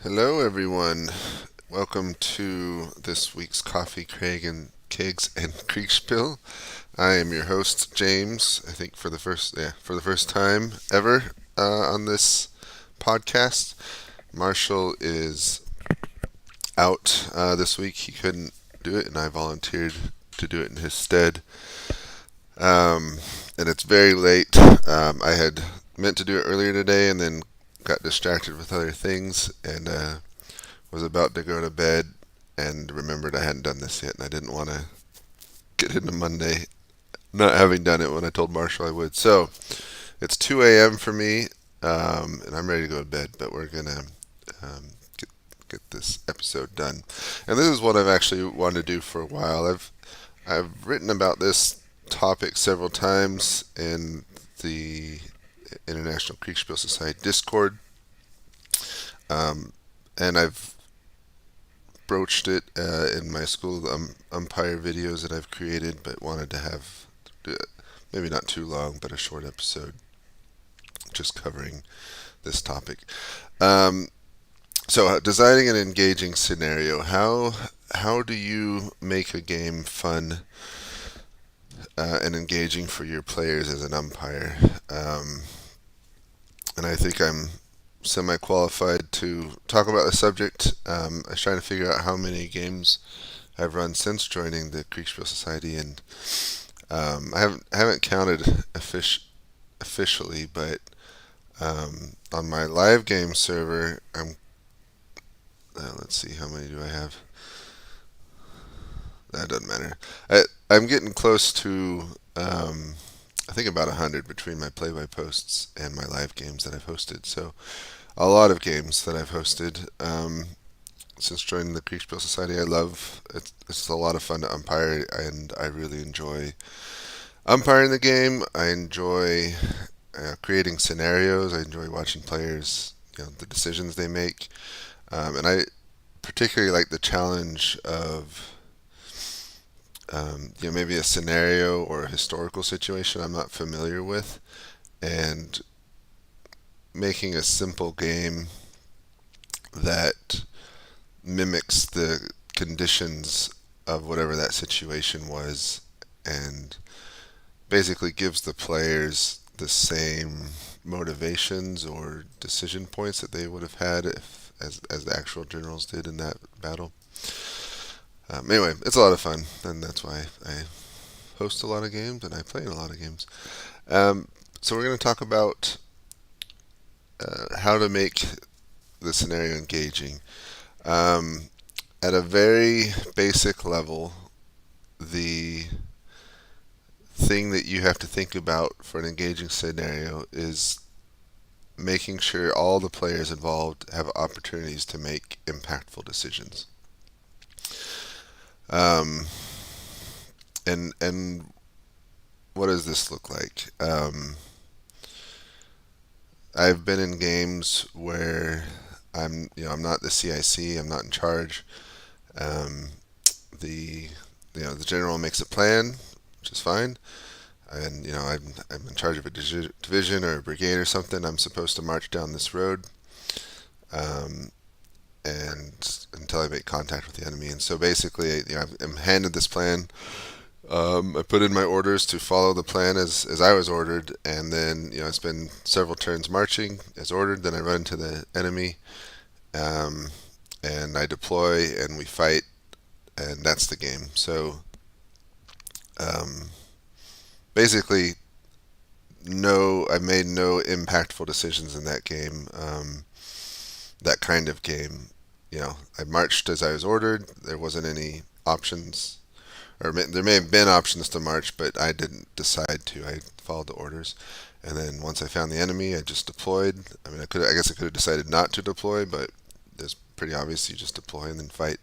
Hello, everyone. Welcome to this week's Coffee, Kegs and Kriegsspiel. I am your host, James. I think for the first time ever on this podcast. Marshall is out this week. He couldn't do it, and I volunteered to do it in his stead. Um, and it's very late. I had meant to do it earlier today, and then got distracted with other things, and was about to go to bed and remembered I hadn't done this yet, and I didn't want to get into Monday not having done it when I told Marshall I would. So it's 2 a.m. for me, and I'm ready to go to bed, but we're going to um, get this episode done. And this is what I've actually wanted to do for a while. I've written about this topic several times in the International Kriegsspiel Society Discord, and I've broached it in my school umpire videos that I've created, but wanted to have maybe not too long, but a short episode just covering this topic. Um, so, designing an engaging scenario. How do you make a game fun and engaging for your players as an umpire? And I think I'm semi-qualified to talk about the subject. I was trying to figure out how many games I've run since joining the Kriegsspiel Society, and I haven't counted officially, but on my live game server, let's see, how many do I have? That doesn't matter. I'm getting close to I think about 100 between my play-by posts and my live games that I've hosted. So a lot of games that I've hosted since joining the Kriegsspiel Society. I love it. It's a lot of fun to umpire, and I really enjoy umpiring the game. I enjoy creating scenarios. I enjoy watching players, the decisions they make, and I particularly like the challenge of maybe a scenario or a historical situation I'm not familiar with, and making a simple game that mimics the conditions of whatever that situation was, and basically gives the players the same motivations or decision points that they would have had as the actual generals did in that battle. Anyway, it's a lot of fun, and that's why I host a lot of games and I play in a lot of games. So we're going to talk about how to make the scenario engaging. Um, at a very basic level, the thing that you have to think about for an engaging scenario is making sure all the players involved have opportunities to make impactful decisions. Um, and what does this look like? I've been in games where I'm not the CIC, I'm not in charge. Um, the the general makes a plan, which is fine, and I'm in charge of a division or a brigade or something. I'm supposed to march down this road, um, and until I make contact with the enemy. And so basically, I'm handed this plan. I put in my orders to follow the plan as I was ordered, and then I spend several turns marching as ordered. Then I run into the enemy, um, and I deploy, and we fight, and that's the game. So um, basically, no, I made no impactful decisions in that game. That kind of game, I marched as I was ordered. There wasn't any options, or there may have been options to march, but I didn't decide to. I followed the orders, and then once I found the enemy, I just deployed. I guess I could have decided not to deploy, but it's pretty obvious you just deploy and then fight.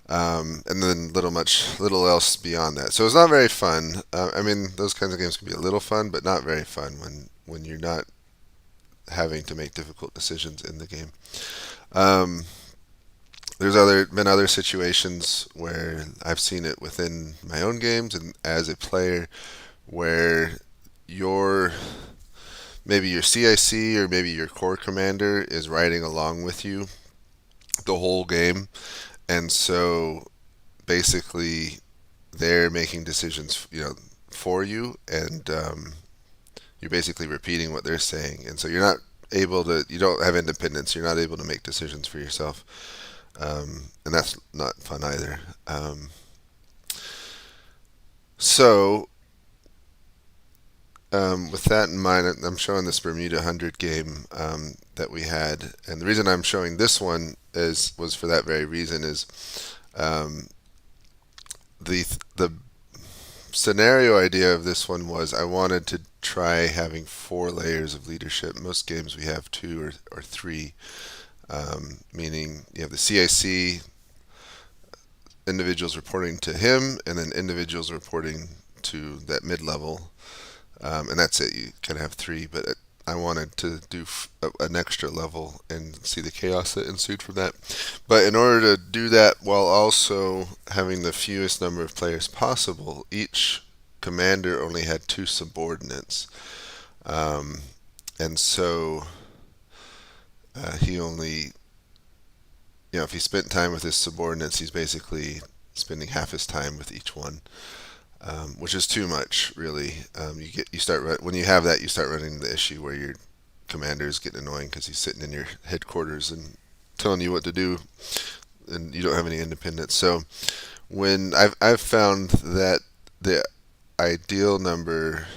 And then little else beyond that. So it's not very fun. Those kinds of games can be a little fun, but not very fun when you're not having to make difficult decisions in the game. Um, been other situations where I've seen it within my own games and as a player, where your maybe your CIC or maybe your corps commander is riding along with you, the whole game, and so basically they're making decisions, for you, and you're basically repeating what they're saying, and so you don't have independence. You're not able to make decisions for yourself, and that's not fun either. So with that in mind, I'm showing this Bermuda 100 game that we had, and the reason I'm showing this one was for that very reason. Is um, the scenario idea of this one was I wanted to try having 4 layers of leadership. Most games we have 2 or 3, meaning you have the CIC individuals reporting to him, and then individuals reporting to that mid level, and that's it. You kind of have 3, but I wanted to do an extra level and see the chaos that ensued from that. But in order to do that while also having the fewest number of players possible, each commander only had 2 subordinates, um, and so he only, if he spent time with his subordinates, he's basically spending half his time with each one, which is too much, really. When you have that, you start running the issue where your commander is getting annoying because he's sitting in your headquarters and telling you what to do, and you don't have any independence. So when I've found that the ideal number,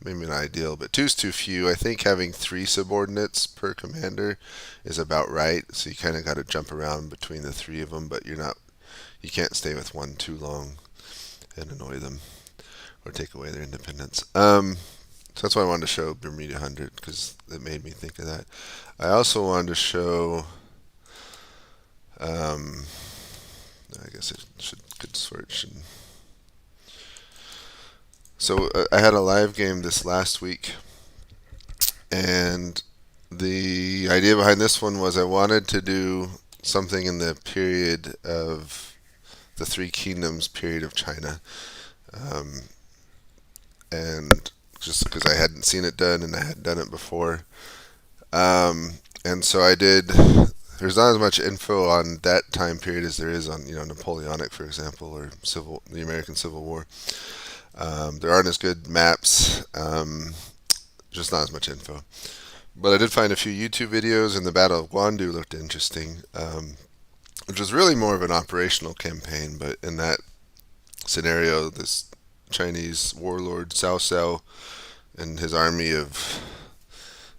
maybe not ideal, but 2's too few. I think having 3 subordinates per commander is about right. So you kind of got to jump around between the 3 of them, but you can't stay with one too long and annoy them or take away their independence. So that's why I wanted to show Bermuda 100, because it made me think of that. I also wanted to show, I guess could switch. So I had a live game this last week, and the idea behind this one was I wanted to do something in the period of the Three Kingdoms period of China, and just because I hadn't seen it done and I had done it before, and so I did. There's not as much info on that time period as there is on Napoleonic, for example, or the American Civil War. There aren't as good maps, just not as much info. But I did find a few YouTube videos, and the Battle of Guandu looked interesting, which was really more of an operational campaign. But in that scenario, this Chinese warlord Cao Cao and his army of,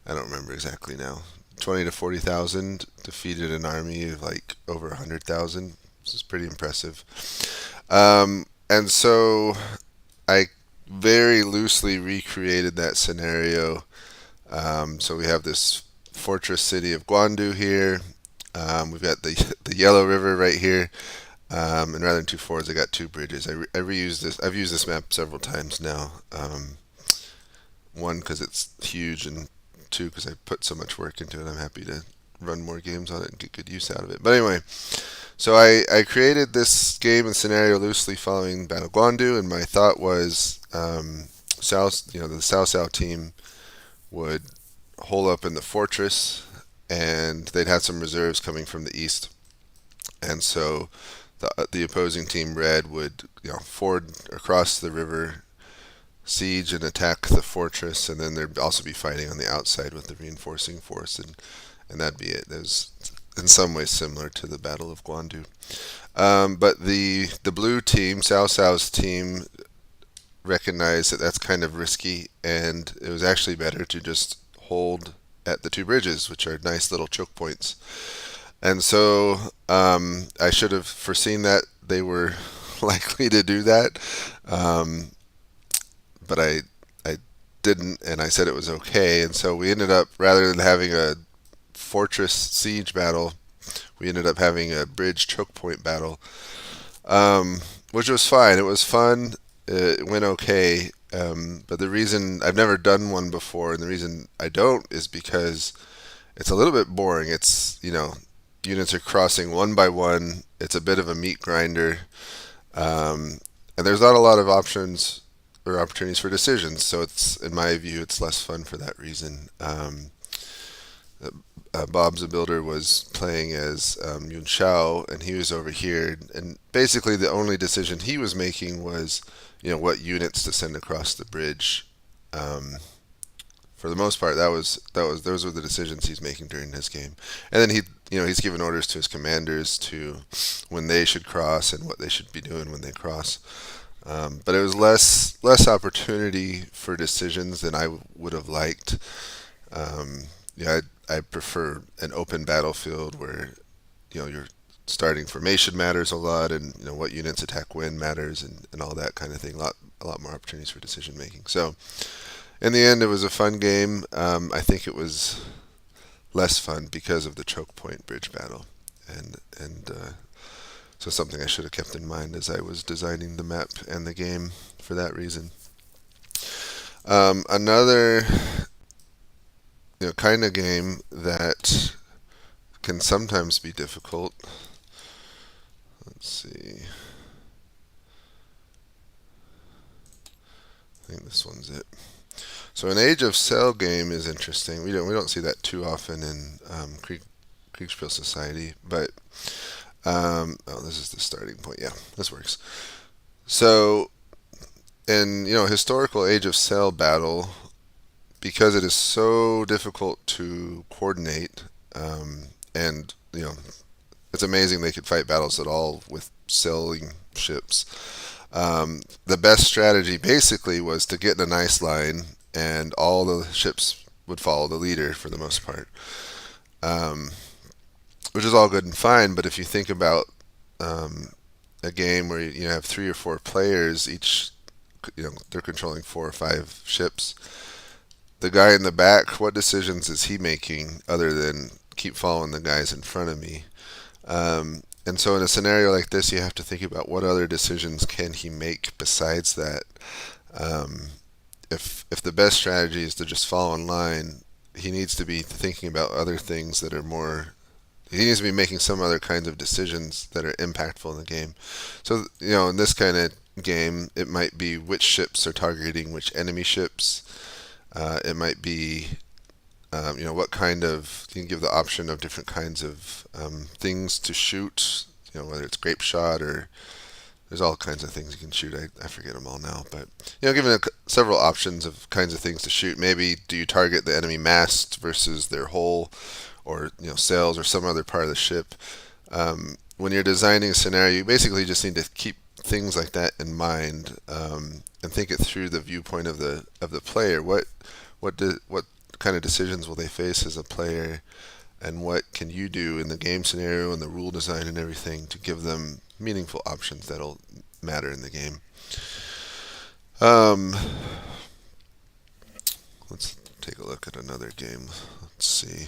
I don't remember exactly now, 20 to 40,000 defeated an army of like over 100,000. This is pretty impressive. And so I very loosely recreated that scenario. So we have this fortress city of Guandu here. We've got the Yellow River right here. And rather than 2 forts, I got 2 bridges. I reused this. I've used this map several times now. One, because it's huge, and 2, because I put so much work into it. I'm happy to run more games on it and get good use out of it. But anyway, so I created this game and scenario loosely following Battle of Guandu, and my thought was, the Cao Cao team would hole up in the fortress, and they'd had some reserves coming from the east, and so the opposing team, Red, would ford across the river, siege and attack the fortress, and then there'd also be fighting on the outside with the reinforcing force, and that'd be it. It was in some ways similar to the Battle of Guandu. But the blue team, Cao Cao's team, recognized that that's kind of risky, and it was actually better to just hold at the 2 bridges, which are nice little choke points. And so I should have foreseen that they were likely to do that, but I didn't, and I said it was okay. And so we ended up, rather than having a fortress siege battle, we ended up having a bridge choke point battle, which was fine. It was fun. It went okay. But the reason I've never done one before, and the reason I don't, is because it's a little bit boring. It's, units are crossing one by one. It's a bit of a meat grinder. And there's not a lot of options or opportunities for decisions. So in my view, it's less fun for that reason. Bob's the Builder was playing as Yun Shao, and he was over here. And basically, the only decision he was making was, what units to send across the bridge. Um, for the most part, that was those were the decisions he's making during his game. And then he's given orders to his commanders to when they should cross and what they should be doing when they cross. But it was less opportunity for decisions than I would have liked. Um, yeah, I prefer an open battlefield where your starting formation matters a lot, and what units attack when matters, and all that kind of thing. A lot more opportunities for decision making. So in the end, it was a fun game. I think it was less fun because of the choke point bridge battle, and so something I should have kept in mind as I was designing the map and the game for that reason. Another kind of game that can sometimes be difficult. Let's see. I think this one's it. So an Age of Sail game is interesting. We don't see that too often in Kriegsspiel Society, but this is the starting point. Yeah, this works. So in historical Age of Sail battle, because it is so difficult to coordinate, and it's amazing they could fight battles at all with sailing ships. The best strategy basically was to get in a nice line, and all the ships would follow the leader for the most part, um, which is all good and fine. But if you think about a game where you have 3 or 4 players, each they're controlling 4 or 5 ships. The guy in the back, what decisions is he making other than keep following the guys in front of me? And so in a scenario like this, you have to think about what other decisions can he make besides that. Um, if the best strategy is to just fall in line, he needs to be thinking about other things that are more. He needs to be making some other kinds of decisions that are impactful in the game. So in this kind of game, it might be which ships are targeting which enemy ships. It might be what kind of, you can give the option of different kinds of things to shoot, whether it's grape shot or there's all kinds of things you can shoot. I forget them all now, but given several options of kinds of things to shoot, maybe do you target the enemy mast versus their hull, or sails, or some other part of the ship. When you're designing a scenario, you basically just need to keep things like that in mind, and think it through the viewpoint of the player. What kind of decisions will they face as a player, and what can you do in the game scenario and the rule design and everything to give them meaningful options that'll matter in the game. Let's take a look at another game. Let's see.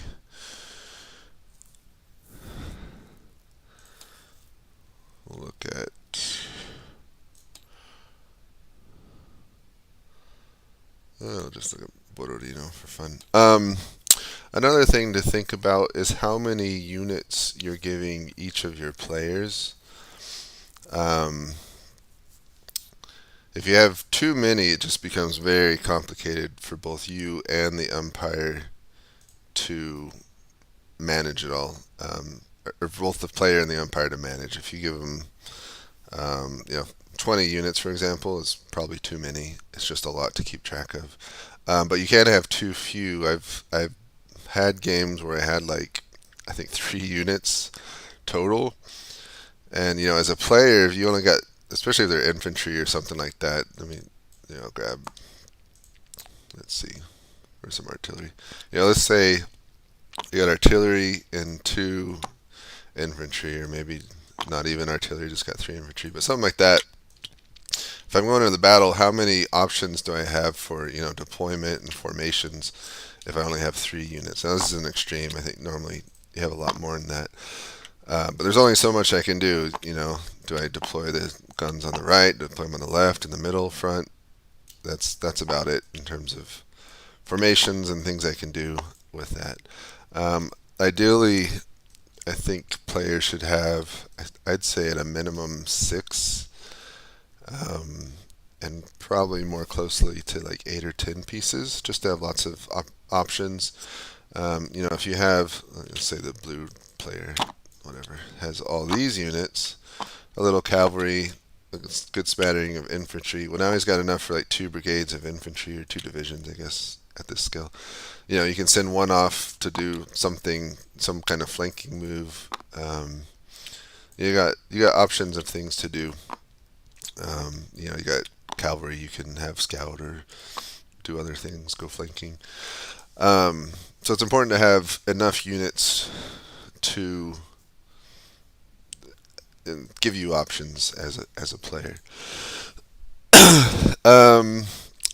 We'll look at just look at Borodino for fun. Another thing to think about is how many units you're giving each of your players. If you have too many, it just becomes very complicated for both you and the umpire to manage it all, or both the player and the umpire to manage. If you give them, 20 units, for example, is probably too many. It's just a lot to keep track of. But you can't have too few. I've had games where I had I think 3 units total, and as a player, if you only got, especially if they're infantry or something like that. I mean, grab. Let's see, where's some artillery? Let's say you got artillery and 2 infantry, or maybe not even artillery, just got 3 infantry, but something like that. If I'm going into the battle, how many options do I have for deployment and formations if I only have 3 units? Now this is an extreme. I think normally you have a lot more than that. But there's only so much I can do. Do I deploy the guns on the right, deploy them on the left, in the middle, front? That's about it in terms of formations and things I can do with that. Ideally, I think players should have, I'd say at a minimum 6, and probably more closely to 8 or 10 pieces, just to have lots of options. If you have, let's say the blue player, whatever, has all these units, a little cavalry, a good smattering of infantry. Well, now he's got enough for like 2 brigades of infantry or 2 divisions, I guess, at this skill. You can send one off to do something, some kind of flanking move. You got options of things to do. You got cavalry. You can have scout or do other things, go flanking. So it's important to have enough units to give you options as a player. um,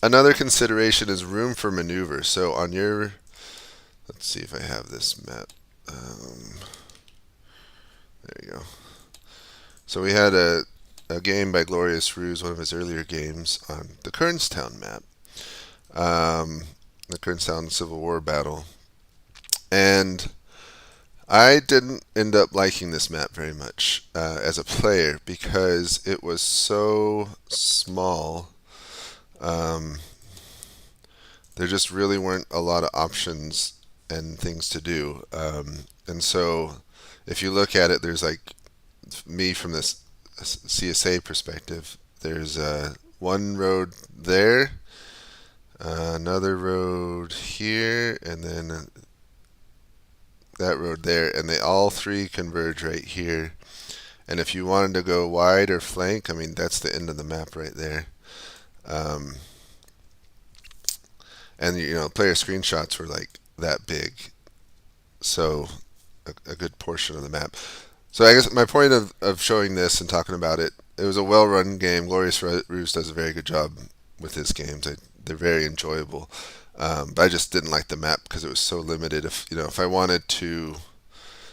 Another consideration is room for maneuver. So on your, let's see if I have this map. There you go. So we had a game by Glorious Ruse, one of his earlier games, on the Kernstown map, the Kernstown Civil War battle, and I didn't end up liking this map very much as a player because it was so small. Um, there just really weren't a lot of options and things to do. And so if you look at it, there's like me from this CSA perspective. There's one road there, another road here, and then that road there, and they all three converge right here. And if you wanted to go wide or flank, I mean, that's the end of the map right there. Um, and player screenshots were like that big, so a good portion of the map. So I guess my point of showing this and talking about it, it was a well-run game. Glorious Ruse does a very good job with his games. They're very enjoyable. But I just didn't like the map because it was so limited. If I wanted to,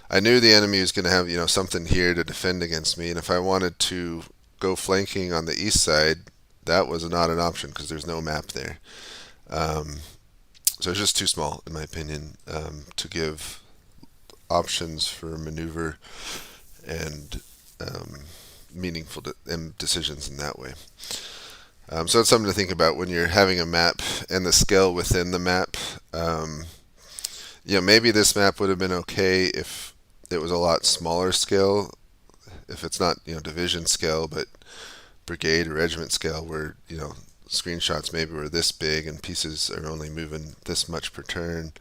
I knew the enemy was going to have something here to defend against me, and if I wanted to go flanking on the east side, that was not an option because there's no map there. Um, so it's just too small, in my opinion, to give options for maneuver and meaningful decisions in that way. So it's something to think about when you're having a map and the scale within the map. Maybe this map would have been okay if it was a lot smaller scale. If it's not division scale, but brigade or regiment scale, where screenshots maybe were this big and pieces are only moving this much per turn,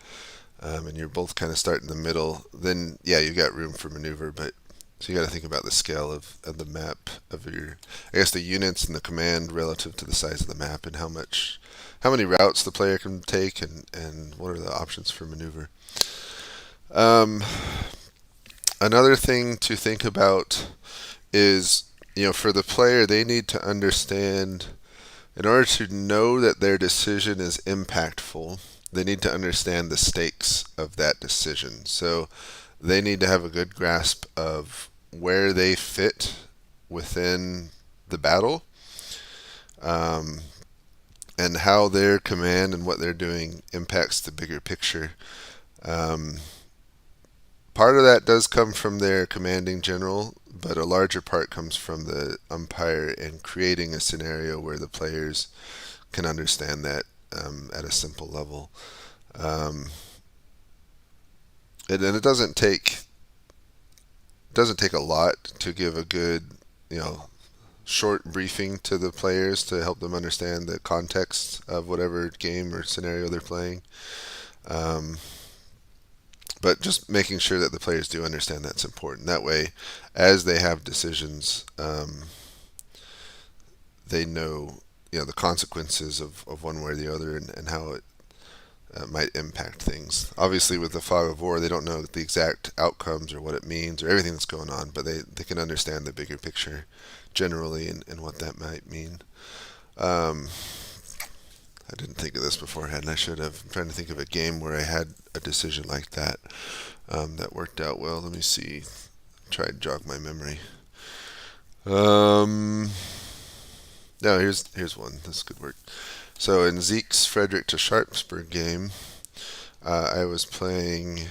and you're both kind of starting in the middle, then yeah, you got room for maneuver. But so you got to think about the scale of the map of your, I guess, the units and the command relative to the size of the map, and how many routes the player can take, and what are the options for maneuver. Um, Another thing to think about is, for the player, they need to understand, in order to know that their decision is impactful, they need to understand the stakes of that decision. So they need to have a good grasp of where they fit within the battle, um, and how their command and what they're doing impacts the bigger picture. Um, Part of that does come from their commanding general, but a larger part comes from the umpire and creating a scenario where the players can understand that at a simple level. Um, and it doesn't take a lot to give a good, short briefing to the players to help them understand the context of whatever game or scenario they're playing. Um, but just making sure that the players do understand that's important. That way, as they have decisions, they know the consequences of one way or the other, and how it might impact things. Obviously, with the fog of war, they don't know the exact outcomes or what it means or everything that's going on, but they can understand the bigger picture generally, and what that might mean. Um, I didn't think of this beforehand. I should have. I'm trying to think of a game where I had a decision like that that worked out well. Let me see. Try to jog my memory. No, here's one. This could work. So in Zeke's Frederick to Sharpsburg game, I was playing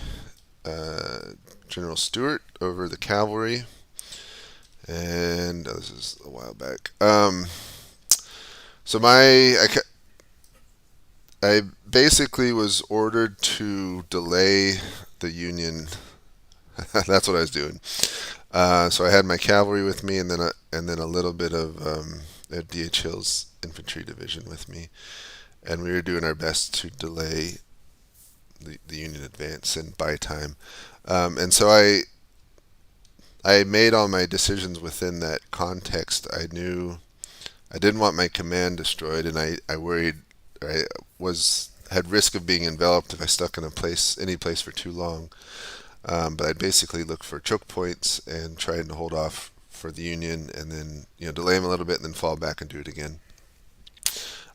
General Stewart over the cavalry, and this is a while back. So I basically was ordered to delay the Union. That's what I was doing. So I had my cavalry with me, and then a little bit of D.H. Hill's infantry division with me, and we were doing our best to delay the Union advance and buy time. And so I made all my decisions within that context. I knew I didn't want my command destroyed, and I worried I was had risk of being enveloped if I stuck in any place for too long. But I'd basically look for choke points and try to hold off for the Union, and then delay them a little bit, and then fall back and do it again.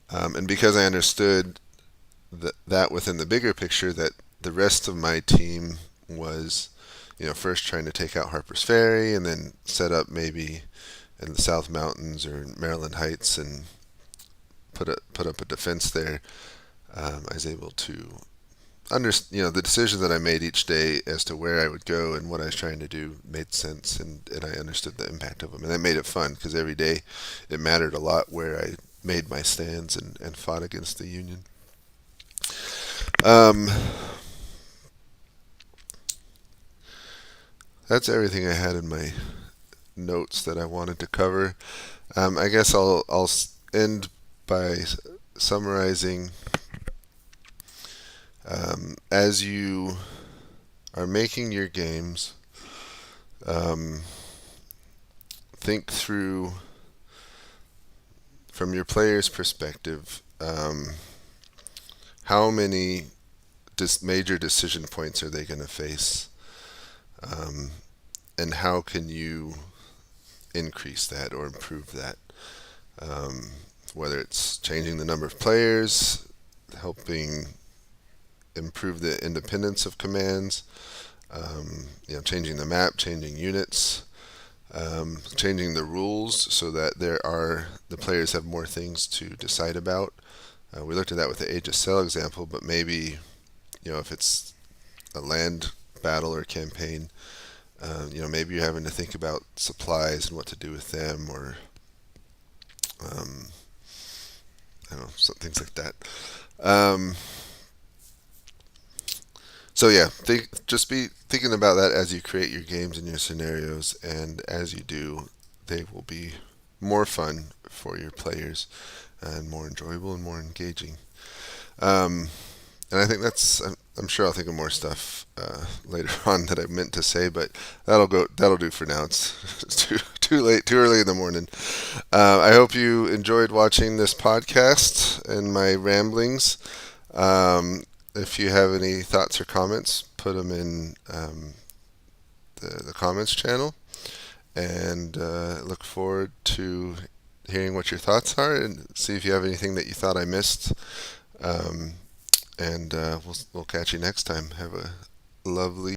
And because I understood that within the bigger picture, that the rest of my team was, first trying to take out Harper's Ferry, and then set up maybe in the South Mountains or Maryland Heights and put up a defense there. I was able to the decisions that I made each day as to where I would go and what I was trying to do made sense, and I understood the impact of them, and that made it fun because every day it mattered a lot where I made my stands and fought against the Union. Um, that's everything I had in my notes that I wanted to cover. I guess I'll end by summarizing. As you are making your games, think through from your player's perspective, how many major decision points are they going to face, and how can you increase that or improve that? Whether it's changing the number of players, helping improve the independence of commands, changing the map, changing units, changing the rules so that the players have more things to decide about. We looked at that with the Age of Sail example, but maybe if it's a land battle or campaign, maybe you're having to think about supplies and what to do with them, or I don't know, things like that. So yeah, just be thinking about that as you create your games and your scenarios, and as you do, they will be more fun for your players and more enjoyable and more engaging. And I think I'm sure I'll think of more stuff later on that I meant to say, but that'll do for now. It's too late, too early in the morning. I hope you enjoyed watching this podcast and my ramblings. If you have any thoughts or comments, put them in the comments channel, and look forward to hearing what your thoughts are, and see if you have anything that you thought I missed. And we'll catch you next time. Have a lovely